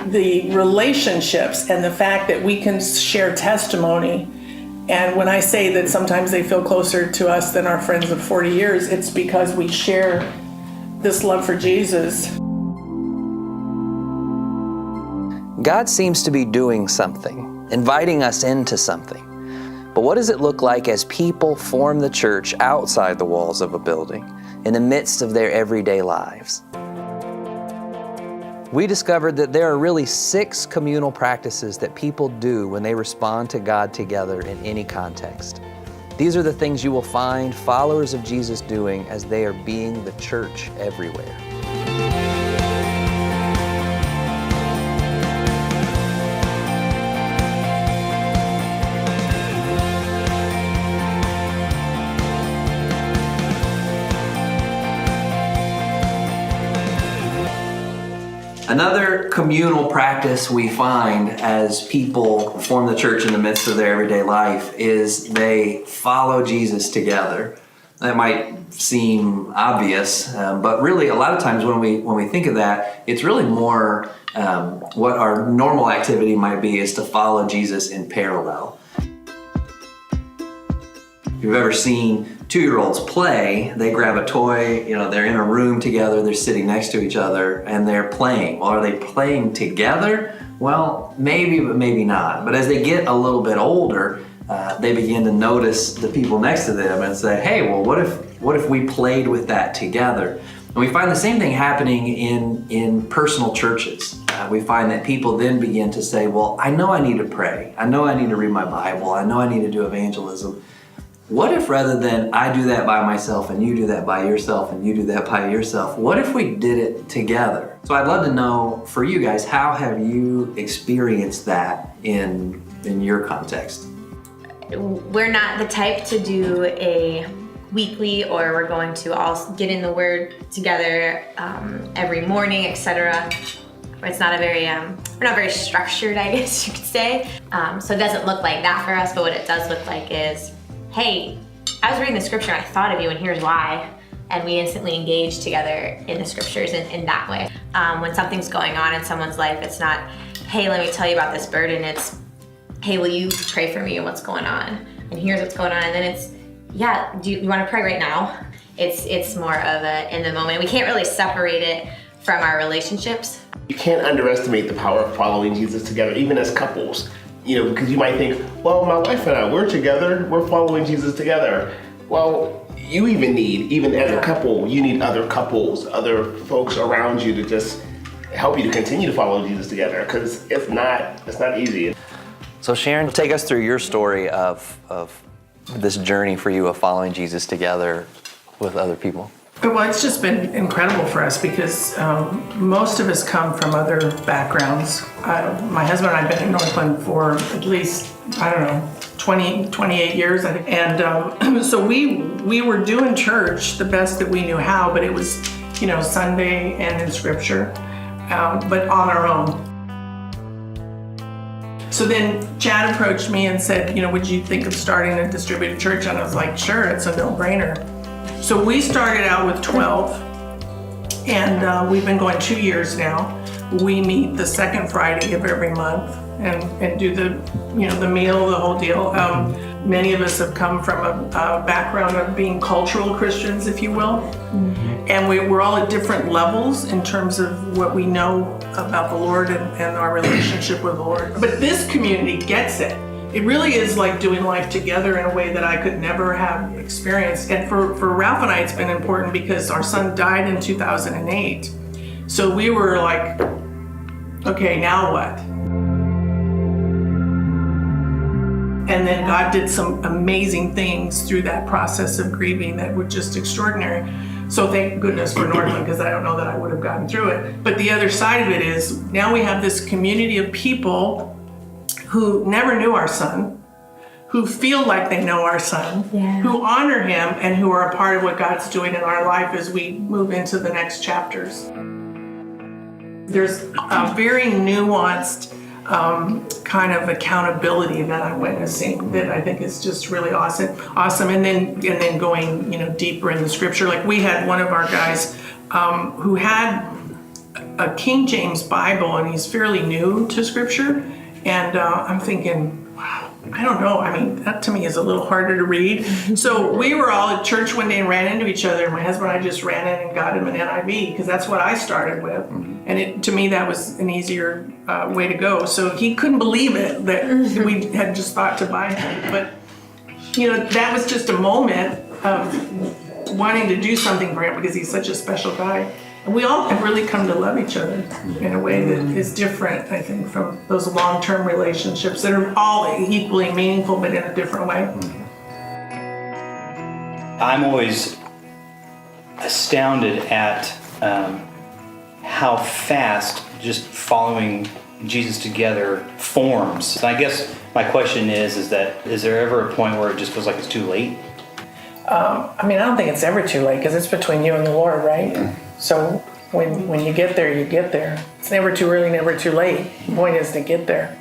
the relationships and the fact that we can share testimony. And when I say that sometimes they feel closer to us than our friends of 40 years, it's because we share this love for Jesus. God seems to be doing something, inviting us into something. But what does it look like as people form the church outside the walls of a building, in the midst of their everyday lives? We discovered that there are really 6 communal practices that people do when they respond to God together in any context. These are the things you will find followers of Jesus doing as they are being the church everywhere. Another communal practice we find as people form the church in the midst of their everyday life is they follow Jesus together. That might seem obvious, but really a lot of times when we think of that, it's really more what our normal activity might be is to follow Jesus in parallel. If you've ever seen 2-year-olds play, they grab a toy, they're in a room together, they're sitting next to each other, and they're playing. Well, are they playing together? Well, maybe, but maybe not. But as they get a little bit older, they begin to notice the people next to them and say, hey, well, what if we played with that together? And we find the same thing happening in personal churches. We find that people then begin to say, well, I know I need to pray. I know I need to read my Bible. I know I need to do evangelism. What if rather than I do that by myself and you do that by yourself and you do that by yourself, what if we did it together? So I'd love to know for you guys, how have you experienced that in your context? We're not the type to do a weekly or we're going to all get in the Word together every morning, etc. It's not a very, we're not very structured, I guess you could say. So it doesn't look like that for us, but what it does look like is, hey, I was reading the scripture and I thought of you and here's why. And we instantly engage together in the scriptures in that way. When something's going on in someone's life, it's not, hey, let me tell you about this burden. It's, hey, will you pray for me and what's going on? And here's what's going on. And then it's, yeah, do you want to pray right now? It's more of a in the moment. We can't really separate it from our relationships. You can't underestimate the power of following Jesus together, even as couples. Because you might think, well, my wife and I, we're together, we're following Jesus together. Well, you even as a couple, you need other couples, other folks around you to just help you to continue to follow Jesus together, because it's not easy. So Sharon, take us through your story of this journey for you of following Jesus together with other people. Well, it's just been incredible for us because most of us come from other backgrounds. My husband and I have been in Northland for at least, 28 years, I think. And so we were doing church the best that we knew how, but it was, Sunday and in scripture, but on our own. So then Chad approached me and said, would you think of starting a distributed church? And I was like, sure, it's a no-brainer. So we started out with 12, and we've been going 2 years now. We meet the second Friday of every month and do the meal, the whole deal. Many of us have come from a background of being cultural Christians, if you will. Mm-hmm. And we're all at different levels in terms of what we know about the Lord and our relationship with the Lord. But this community gets it. It really is like doing life together in a way that I could never have experienced. And for Ralph and I, it's been important because our son died in 2008. So we were like, okay, now what? And then God did some amazing things through that process of grieving that were just extraordinary. So thank goodness for Northland, because I don't know that I would have gotten through it. But the other side of it is now we have this community of people who never knew our son, who feel like they know our son, who honor him, and who are a part of what God's doing in our life as we move into the next chapters. There's a very nuanced kind of accountability that I'm witnessing that I think is just really awesome. And then going, deeper in the scripture. Like we had one of our guys who had a King James Bible, and he's fairly new to Scripture. And I'm thinking, wow, I don't know. I mean, that to me is a little harder to read. So we were all at church one day and ran into each other. My husband and I just ran in and got him an NIV because that's what I started with. And to me, that was an easier way to go. So he couldn't believe it that we had just thought to buy him. But, that was just a moment of wanting to do something for him because he's such a special guy. And we all have really come to love each other in a way that is different, I think, from those long-term relationships that are all equally meaningful, but in a different way. I'm always astounded at how fast just following Jesus together forms. And I guess my question is there ever a point where it just feels like it's too late? I don't think it's ever too late because it's between you and the Lord, right? So when you get there, you get there. It's never too early, never too late. The point is to get there.